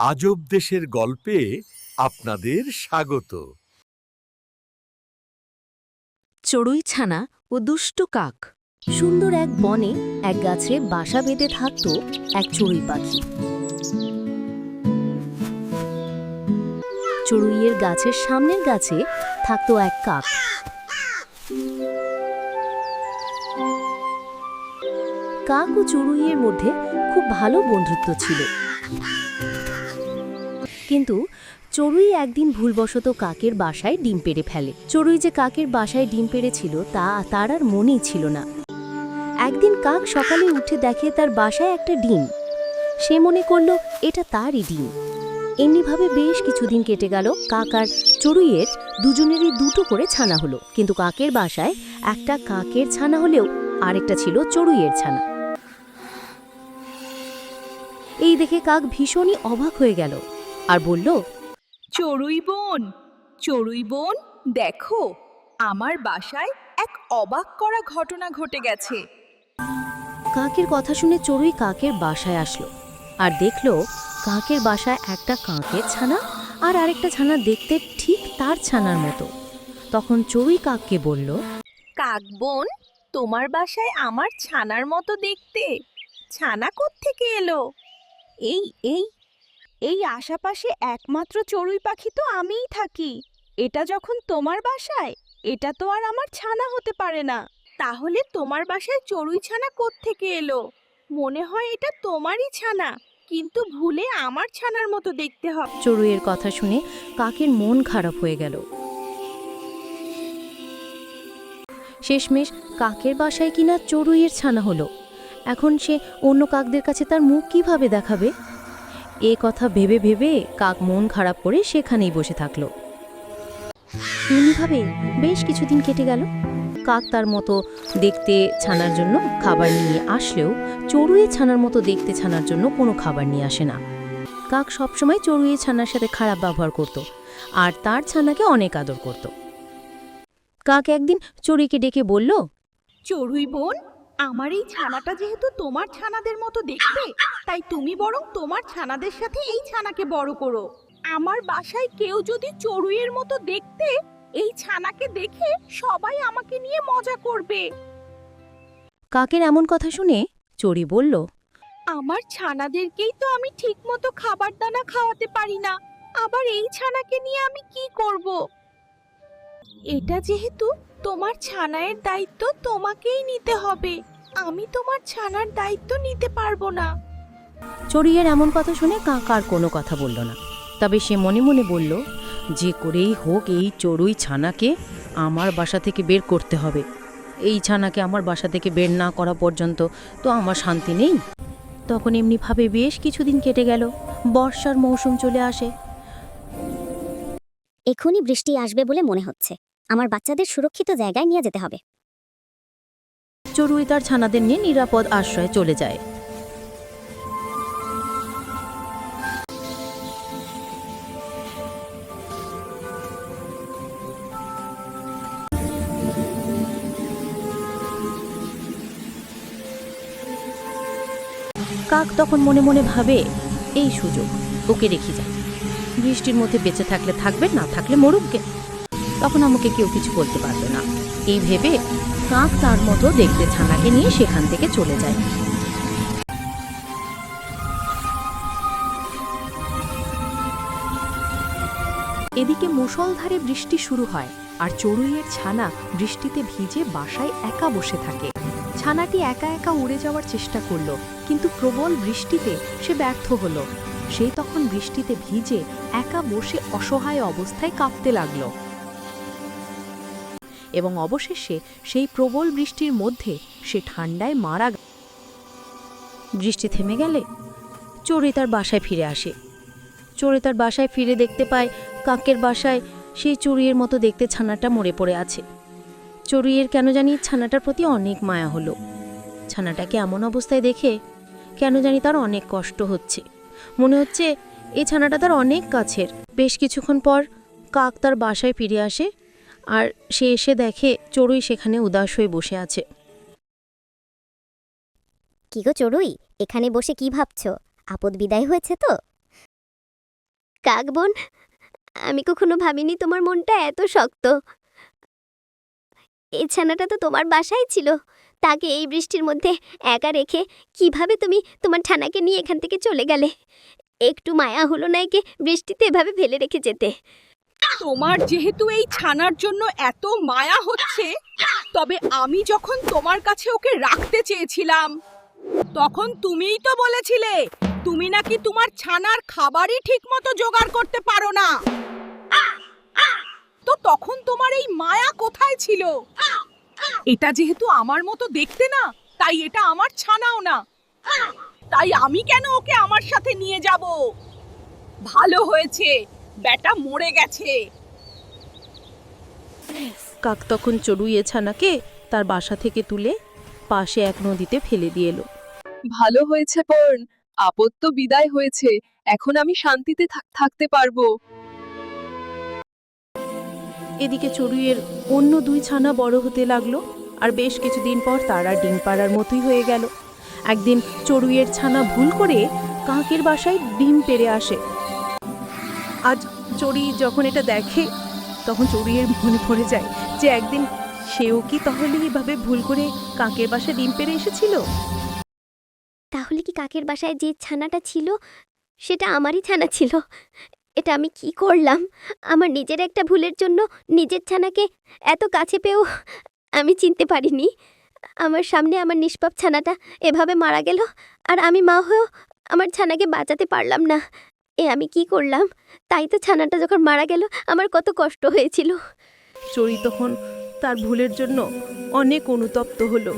আজব দেশের গল্পে আপনাদের স্বাগত। চড়ুই ছানা ও দুষ্টু কাক। সুন্দর এক বনে এক গাছে বাসা বেঁধে থাকত এক চড়ুই পাখি। চড়ুইয়ের গাছের সামনের গাছে থাকত এক কাক। কাক ও চড়ুইয়ের মধ্যে খুব ভালো বন্ধুত্ব ছিল। কিন্তু চড়ুই একদিন ভুলবশত কাকের বাসায় ডিম পেড়ে ফেলে। চড়ুই যে কাকের বাসায় ডিম পেড়েছিল তা তার আর মনেই ছিল না। একদিন কাক সকালে উঠে দেখে তার বাসায় একটা ডিম। সে মনে করলো এটা তারই ডিম। এমনিভাবে বেশ কিছুদিন কেটে গেল। কাক আর চড়ুইয়ের দুজনেরই দুটো করে ছানা হলো। কিন্তু কাকের বাসায় একটা কাকের ছানা হলেও আরেকটা ছিল চড়ুইয়ের ছানা। এই দেখে কাক ভীষণই অবাক হয়ে গেল আর বলল, চড়ুই বোন, দেখো, আমার বাসায় এক অবাক করা ঘটনা ঘটে গেছে। কাকের কথা শুনে চড়ুই কাকের বাসায় আসলো আর দেখলো কাকের বাসায় একটা কাকের ছানা আর আরেকটা ছানা দেখতে ঠিক তার ছানার মতো। তখন চড়ুই কাককে বলল, কাক বোন, তোমার বাসায় আমার ছানার মতো দেখতে ছানা কোত্থেকে এলো? এই এই এই আশেপাশে একমাত্র চড়ুই পাখি তো আমিই থাকি। এটা যখন তোমার বাসায়, এটা তো আর আমার ছানা হতে পারে না। তাহলে তোমার বাসায় চড়ুই ছানা কোত্থেকে এলো? মনে হয় এটা তোমারই ছানা, কিন্তু ভুলে আমার ছানার মতো দেখতে হয়। চড়ুইয়ের কথা শুনে কাকের মন খারাপ হয়ে গেল। শেষমেশ কাকের বাসায় কিনা চড়ুইয়ের ছানা হলো। এখন সে অন্য কাকদের কাছে তার মুখ কিভাবে দেখাবে? এ কথা ভেবে ভেবে কাক মন খারাপ করে সেখানেই বসে থাকলো। এমনিভাবে বেশ কিছুদিন কেটে গেল। কাক তার মতো দেখতে ছানার জন্য খাবার নিয়ে আসলেও চড়ুইয়ের ছানার মতো দেখতে ছানার জন্য কোনো খাবার নিয়ে আসে না। কাক সবসময় চড়ুইয়ের ছানার সাথে খারাপ ব্যবহার করত আর তার ছানাকে অনেক আদর করত। কাক একদিন চড়ুইকে ডেকে বলল, চড়ুই বোন, আমার এই ছানাটা যেহেতু তোমার ছানাদের মতো দেখতে, তাই তুমি বরং তোমার ছানাদের সাথে এই ছানাকে বড় করো। আমার বাসায় কেউ যদি চড়ুইয়ের মতো দেখতে, এই ছানাকে দেখে সবাই আমাকে নিয়ে মজা করবে। কাকের এমন কথা শুনে চড়ুই বলল, আমার ছানাদেরকেই তো আমি ঠিকমতো খাবার দানা খাওয়াতে পারি না, আবার এই ছানাকে নিয়ে আমি কি করব? এটা যেহেতু তোমার ছানায়ের দায়িত্ব, তোমাকেই নিতে হবে। আমি তোমার ছানার দায়িত্ব নিতে পারবো না। চড়ুইয়ের এমন কথা শুনে কাক আর কোনো কথা বলল না। তবে সে মনে মনে বলল, যে করেই হোক এই চড়ুই ছানাকে আমার বাসা থেকে বের করতে হবে। এই ছানাকে আমার বাসা থেকে বের না করা পর্যন্ত তো আমার শান্তি নেই। তখন এমনিভাবে বেশ কিছুদিন কেটে গেল। বর্ষার মৌসুম চলে আসে। এখনই বৃষ্টি আসবে বলে মনে হচ্ছে। আমার বাচ্চাদের সুরক্ষিত জায়গায় নিয়ে যেতে হবে। চড়ুই তার ছানাদের নিয়ে নিরাপদ আশ্রয়ে চলে যায়। কাক তখন মনে মনে ভাবে, এই সুযোগ, ওকে রেখে যায়। বৃষ্টির মধ্যে বেঁচে থাকলে থাকবে, না থাকলে মরুককে, তখন আমাকে কেউ কিছু বলতে পারবে না। এই ভেবে কাক তার মতো দেখতে ছানাকে নিয়ে সেখান থেকে চলে যায়। এদিকে মুষলধারে বৃষ্টি শুরু হয় আর চড়ুইয়ের ছানা বৃষ্টিতে ভিজে বাসায় একা বসে থাকে। ছানাটি একা একা উড়ে যাওয়ার চেষ্টা করলো, কিন্তু প্রবল বৃষ্টিতে সে ব্যর্থ হলো। সে তখন বৃষ্টিতে ভিজে একা বসে অসহায় অবস্থায় কাঁপতে লাগলো এবং অবশেষে সেই প্রবল বৃষ্টির মধ্যে সে ঠান্ডায় মারা গেল। বৃষ্টি থেমে গেলে চড়ুই তার বাসায় ফিরে আসে। চড়ুই তার বাসায় ফিরে দেখতে পায় কাকের বাসায় সেই চড়ুইয়ের মতো দেখতে ছানাটা মরে পড়ে আছে। চড়ুইয়ের কেন জানি ছানাটার প্রতি অনেক মায়া হলো। ছানাটাকে এমন অবস্থায় দেখে কেন জানি তার অনেক কষ্ট হচ্ছে। মনে হচ্ছে এই ছানাটা তার অনেক কাছের। বেশ কিছুক্ষণ পর কাক তার বাসায় ফিরে আসে আর সে এসে দেখে চড়ুই সেখানে উদাস হয়ে বসে আছে। কি গো চড়ুই, এখানে বসে কি ভাবছো? আপদ বিদায় হয়েছে তো? কাক বোন, আমি কখনো ভাবিনি তোমার মনটা এত শক্ত। এই ছানাটা তো তোমার বাসায় ছিল, তাকে এই বৃষ্টির মধ্যে একা রেখে কিভাবে তুমি তোমার ছানাকে নিয়ে এখান থেকে চলে গেলে? একটু মায়া হলো না একে বৃষ্টিতে এভাবে ফেলে রেখে যেতে? তোমার যেহেতু এই ছানার জন্য এত মায়া হচ্ছে, তবে আমি যখন তোমার কাছে ওকে রাখতে চেয়েছিলাম, তখন তুমিই তো বলেছিলে তুমি নাকি তোমার ছানার খাবারই ঠিকমতো জোগাড় করতে পারো না। তো তখন তোমার এই মায়া কোথায় ছিল? এটা যেহেতু আমার মতো দেখতে না, তাই এটা আমার ছানাও না, তাই আমি কেন ওকে আমার সাথে নিয়ে যাব? ভালো হয়েছে বেটা মরে গেছে। কাক তখন চড়ুইয়ের ছানাকে তার বাসা থেকে তুলে পাশে এক নদীতে ফেলে দিয়ে এলো। ভালো হয়েছে বোন, আপদ তো বিদায় হয়েছে, এখন আমি শান্তিতে থাকতে পারবো। এদিকে চড়ুইয়ের অন্য 2 ছানা বড় হতে লাগলো, আর বেশ কিছুদিন পর তারা ডিম পাড়ার মতোই হয়ে গেল। একদিন চড়ুইয়ের ছানা ভুল করে কাকের বাসায় ডিম পেড়ে আসে। আজ চড়ুই যখন এটা দেখে, তখন চড়ুইয়ের মনে পড়ে যায় যে একদিন সেও কি তাহলে এভাবে ভুল করে কাকের বাসায় ডিম পেড়ে এসেছিল। তাহলে কি কাকের বাসায় যে ছানাটা ছিল সেটা আমারই ছানা ছিল? এটা আমি কি করলাম? আমার নিজের একটা ভুলের জন্য নিজের ছানাকে এত কাছে পেয়েও আমি চিনতে পারিনি। আমার সামনে আমার নিষ্পাপ ছানাটা এভাবে মারা গেল, আর আমি মা হয়েও আমার ছানাকে বাঁচাতে পারলাম না। আমি কি করলাম? তাই তো ছানাটা যখন মারা গেল আমার কত কষ্ট হয়েছিল। চড়ুই তখন তার ভুলের জন্য অনেক অনুতপ্ত হলো।